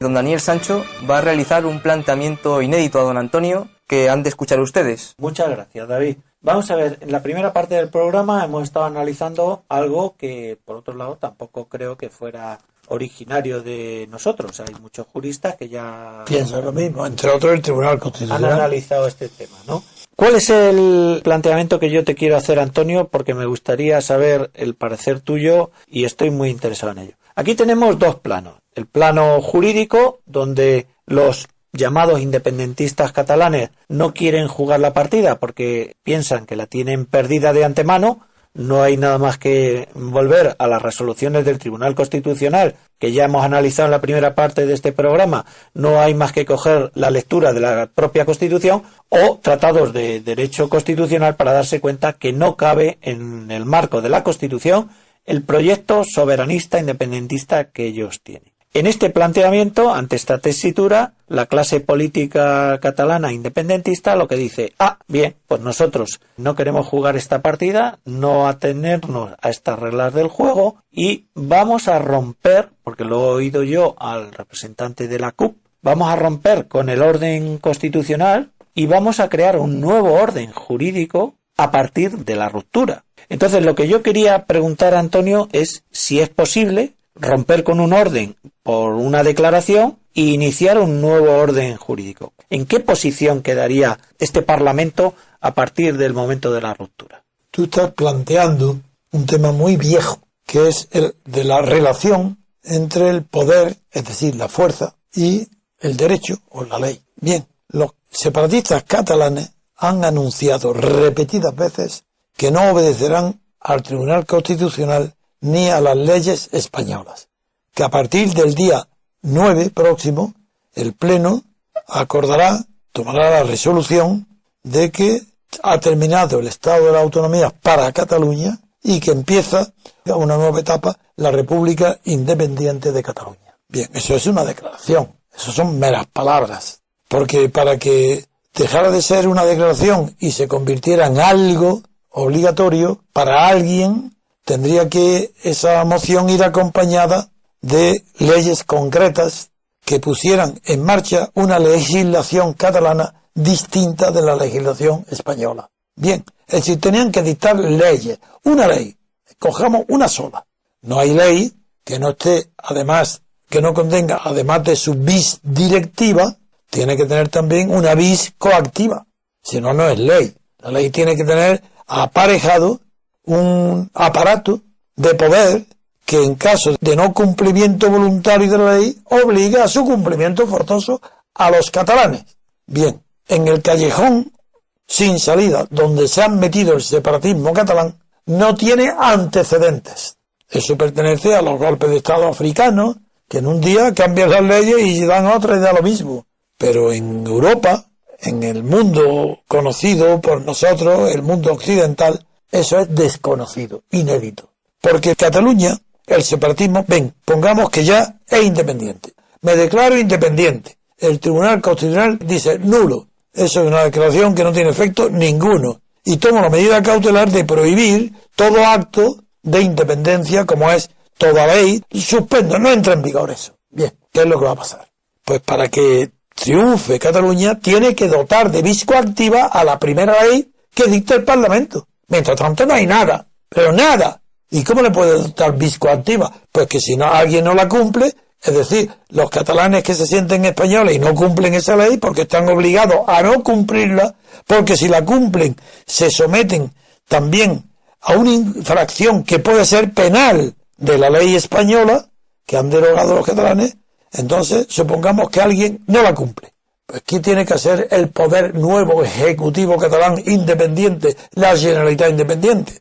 Don Daniel Sancho va a realizar un planteamiento inédito a don Antonio que han de escuchar ustedes. Muchas gracias, David. Vamos a ver, en la primera parte del programa hemos estado analizando algo que, por otro lado, tampoco creo que fuera originario de nosotros. Hay muchos juristas que ya piensan lo mismo, entre otros el Tribunal Constitucional. Han analizado este tema, ¿no? ¿Cuál es el planteamiento que yo te quiero hacer, Antonio? Porque me gustaría saber el parecer tuyo y estoy muy interesado en ello. Aquí tenemos dos planos. El plano jurídico, donde los llamados independentistas catalanes no quieren jugar la partida porque piensan que la tienen perdida de antemano. No hay nada más que volver a las resoluciones del Tribunal Constitucional que ya hemos analizado en la primera parte de este programa. No hay más que coger la lectura de la propia Constitución o tratados de derecho constitucional para darse cuenta que no cabe en el marco de la Constitución el proyecto soberanista independentista que ellos tienen. En este planteamiento, ante esta tesitura, la clase política catalana independentista lo que dice, bien, pues nosotros no queremos jugar esta partida, no atenernos a estas reglas del juego y vamos a romper, porque lo he oído yo al representante de la CUP, vamos a romper con el orden constitucional y vamos a crear un nuevo orden jurídico a partir de la ruptura. Entonces, lo que yo quería preguntar a Antonio es si es posible romper con un orden por una declaración e iniciar un nuevo orden jurídico. ¿En qué posición quedaría este Parlamento a partir del momento de la ruptura? Tú estás planteando un tema muy viejo, que es el de la relación entre el poder, es decir, la fuerza, y el derecho o la ley. Bien, los separatistas catalanes han anunciado repetidas veces que no obedecerán al Tribunal Constitucional ni a las leyes españolas, que a partir del día 9 próximo el Pleno tomará la resolución de que ha terminado el estado de la autonomía para Cataluña y que empieza una nueva etapa, la República Independiente de Cataluña. Bien, eso es una declaración, eso son meras palabras, porque para que dejara de ser una declaración y se convirtiera en algo obligatorio para alguien, tendría que esa moción ir acompañada de leyes concretas que pusieran en marcha una legislación catalana distinta de la legislación española. Bien, es decir, tenían que dictar leyes, una ley, cojamos una sola. No hay ley que no esté, además, que no contenga, además de su bis directiva, tiene que tener también una bis coactiva, si no, no es ley. La ley tiene que tener aparejado un aparato de poder que en caso de no cumplimiento voluntario de la ley obliga a su cumplimiento forzoso a los catalanes. Bien, en el callejón sin salida donde se han metido el separatismo catalán no tiene antecedentes. Eso pertenece a los golpes de Estado africanos que en un día cambian las leyes y dan otra y da lo mismo. Pero en Europa, en el mundo conocido por nosotros, el mundo occidental, eso es desconocido, inédito. Porque Cataluña, el separatismo, pongamos que ya es independiente. Me declaro independiente. El Tribunal Constitucional dice nulo. Eso es una declaración que no tiene efecto ninguno. Y toma la medida cautelar de prohibir todo acto de independencia, como es toda ley, suspendo, no entra en vigor eso. Bien, ¿qué es lo que va a pasar? Pues para que triunfe Cataluña, tiene que dotar de vis coactiva a la primera ley que dicta el Parlamento. Mientras tanto no hay nada, pero nada. ¿Y cómo le puede dotar vis coactiva? Pues que si no alguien no la cumple, es decir, los catalanes que se sienten españoles y no cumplen esa ley porque están obligados a no cumplirla, porque si la cumplen se someten también a una infracción que puede ser penal de la ley española que han derogado los catalanes. Entonces, supongamos que alguien no la cumple. Pues, ¿qué tiene que hacer el poder nuevo ejecutivo catalán independiente, la Generalitat Independiente?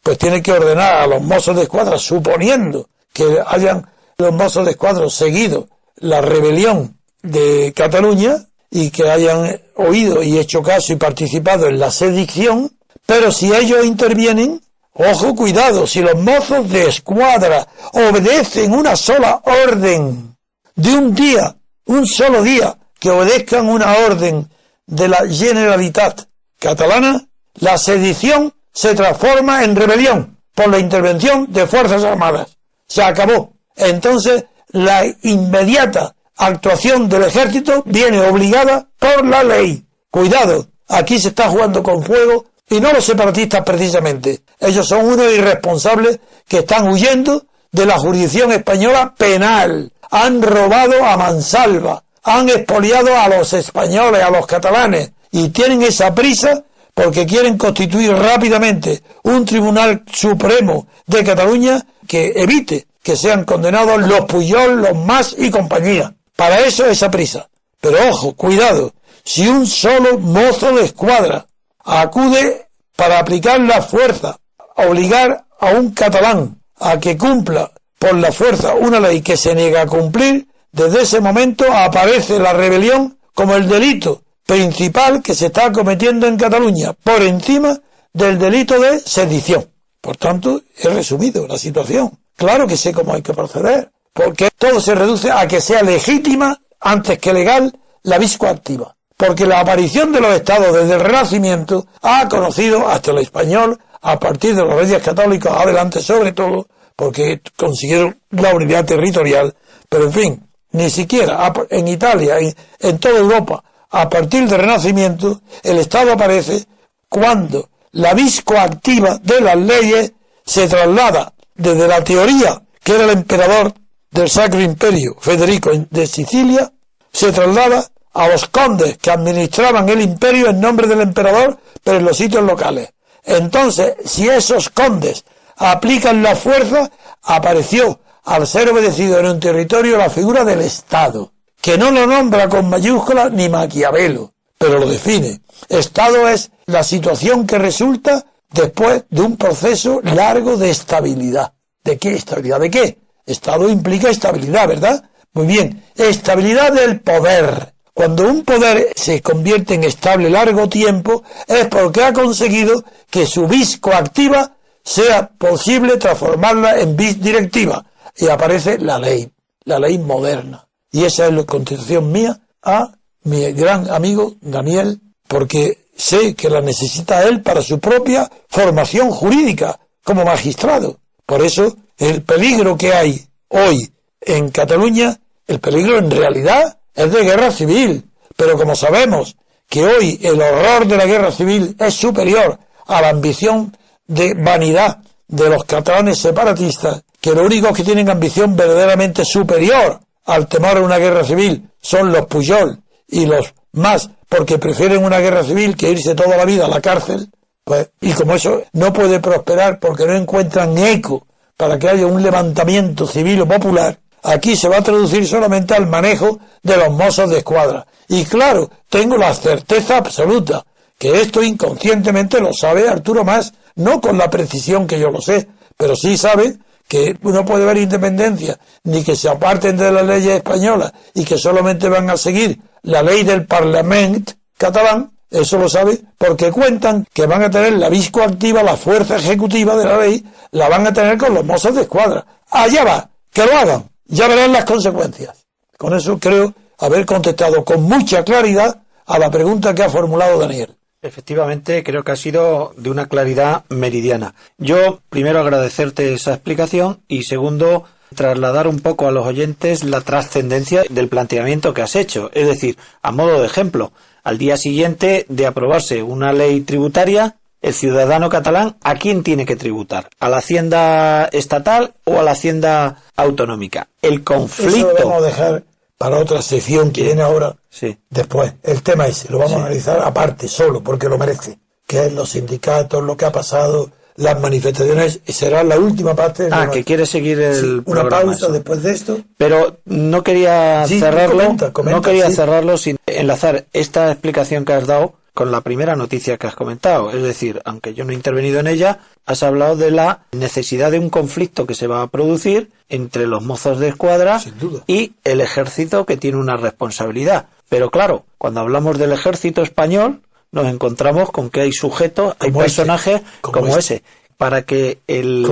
Pues tiene que ordenar a los mozos de escuadra, suponiendo que hayan los mozos de escuadra seguido la rebelión de Cataluña y que hayan oído y hecho caso y participado en la sedición, pero si ellos intervienen, ojo, cuidado, si los mozos de escuadra obedecen una sola orden de un solo día, que obedezcan una orden de la Generalitat catalana, la sedición se transforma en rebelión por la intervención de Fuerzas Armadas. Se acabó. Entonces, la inmediata actuación del ejército viene obligada por la ley. Cuidado, aquí se está jugando con fuego, y no los separatistas precisamente. Ellos son unos irresponsables que están huyendo de la jurisdicción española penal. Han robado a mansalva, han expoliado a los españoles, a los catalanes, y tienen esa prisa porque quieren constituir rápidamente un Tribunal Supremo de Cataluña que evite que sean condenados los Pujol, los Mas y compañía. Para eso esa prisa. Pero ojo, cuidado, si un solo mozo de escuadra acude para aplicar la fuerza, obligar a un catalán a que cumpla por la fuerza una ley que se niega a cumplir, desde ese momento aparece la rebelión como el delito principal que se está cometiendo en Cataluña, por encima del delito de sedición. Por tanto, he resumido la situación. Claro que sé cómo hay que proceder, porque todo se reduce a que sea legítima, antes que legal, la vis coactiva. Porque la aparición de los estados desde el Renacimiento ha conocido hasta el español, a partir de los reyes católicos adelante, sobre todo, porque consiguieron la unidad territorial, pero en fin, ni siquiera en Italia, en toda Europa, a partir del Renacimiento, el Estado aparece cuando la vis coactiva de las leyes se traslada desde la teoría, que era el emperador del Sacro Imperio, Federico de Sicilia, se traslada a los condes que administraban el imperio en nombre del emperador, pero en los sitios locales. Entonces, si esos condes aplican la fuerza, apareció, al ser obedecido en un territorio, la figura del Estado, que no lo nombra con mayúsculas ni Maquiavelo, pero lo define. Estado es la situación que resulta después de un proceso largo de estabilidad. ¿De qué estabilidad? ¿De qué? Estado implica estabilidad, ¿verdad? Muy bien, estabilidad del poder. Cuando un poder se convierte en estable largo tiempo, es porque ha conseguido que su vis coactiva sea posible transformarla en vis directiva. Y aparece la ley moderna. Y esa es la contestación mía a mi gran amigo Daniel, porque sé que la necesita él para su propia formación jurídica como magistrado. Por eso, el peligro que hay hoy en Cataluña, el peligro en realidad es de guerra civil. Pero como sabemos que hoy el horror de la guerra civil es superior a la ambición de vanidad de los catalanes separatistas, que los únicos que tienen ambición verdaderamente superior al temor a una guerra civil son los Pujol y los Mas, porque prefieren una guerra civil que irse toda la vida a la cárcel, pues, y como eso no puede prosperar porque no encuentran eco para que haya un levantamiento civil o popular, aquí se va a traducir solamente al manejo de los mozos de escuadra. Y claro, tengo la certeza absoluta que esto inconscientemente lo sabe Arturo Mas, no con la precisión que yo lo sé, pero sí sabe que no puede haber independencia, ni que se aparten de las leyes españolas y que solamente van a seguir la ley del Parlamento catalán. Eso lo sabe porque cuentan que van a tener la vis coactiva, la fuerza ejecutiva de la ley, la van a tener con los mozos de escuadra. Allá va, que lo hagan, ya verán las consecuencias. Con eso creo haber contestado con mucha claridad a la pregunta que ha formulado Daniel. Efectivamente, creo que ha sido de una claridad meridiana. Yo, primero, agradecerte esa explicación y, segundo, trasladar un poco a los oyentes la trascendencia del planteamiento que has hecho. Es decir, a modo de ejemplo, al día siguiente de aprobarse una ley tributaria, el ciudadano catalán, ¿a quién tiene que tributar? ¿A la hacienda estatal o a la hacienda autonómica? El conflicto... Eso lo vamos a dejar para otra sección que viene ahora. Sí. Después, el tema ese lo vamos a analizar aparte, solo, porque lo merece. Que es los sindicatos, lo que ha pasado, las manifestaciones, será la última parte. Que quiere seguir el programa. Una pausa eso. Después de esto. Pero no quería cerrarlo, comenta, no quería cerrarlo sin enlazar esta explicación que has dado con la primera noticia que has comentado. Es decir, aunque yo no he intervenido en ella, has hablado de la necesidad de un conflicto que se va a producir entre los mozos de escuadra y el ejército, que tiene una responsabilidad. Pero claro, cuando hablamos del ejército español, nos encontramos con que hay sujetos, hay personajes como ese. Para que el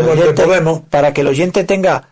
oyente tenga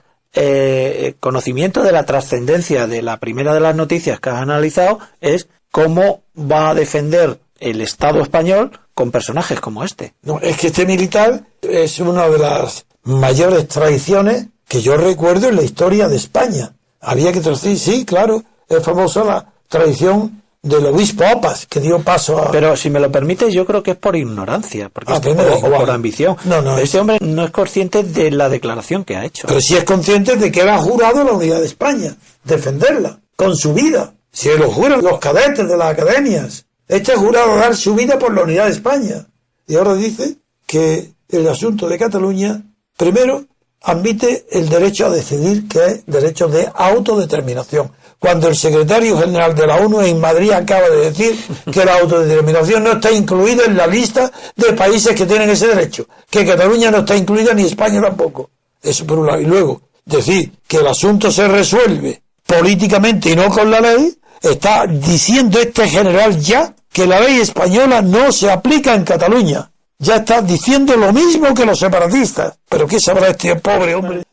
conocimiento de la trascendencia de la primera de las noticias que has analizado, es cómo va a defender el Estado español con personajes como este. No, es que este militar es una de las mayores traiciones que yo recuerdo en la historia de España. Había que traducir, sí, claro, Es famosa la tradición del obispo Opas, que dio paso a... Pero si me lo permites, yo creo que es por ignorancia, porque o por ambición. No, este hombre no es consciente de la declaración que ha hecho. Pero sí es consciente de que él ha jurado la unidad de España, defenderla, con su vida. Si lo juran los cadetes de las academias, este ha jurado dar su vida por la unidad de España. Y ahora dice que el asunto de Cataluña, primero, admite el derecho a decidir, que es derecho de autodeterminación. Cuando el secretario general de la ONU en Madrid acaba de decir que la autodeterminación no está incluida en la lista de países que tienen ese derecho, que Cataluña no está incluida ni España tampoco. Eso por un lado. Y luego, decir que el asunto se resuelve políticamente y no con la ley, está diciendo este general ya que la ley española no se aplica en Cataluña. Ya está diciendo lo mismo que los separatistas. Pero ¿qué sabrá este pobre hombre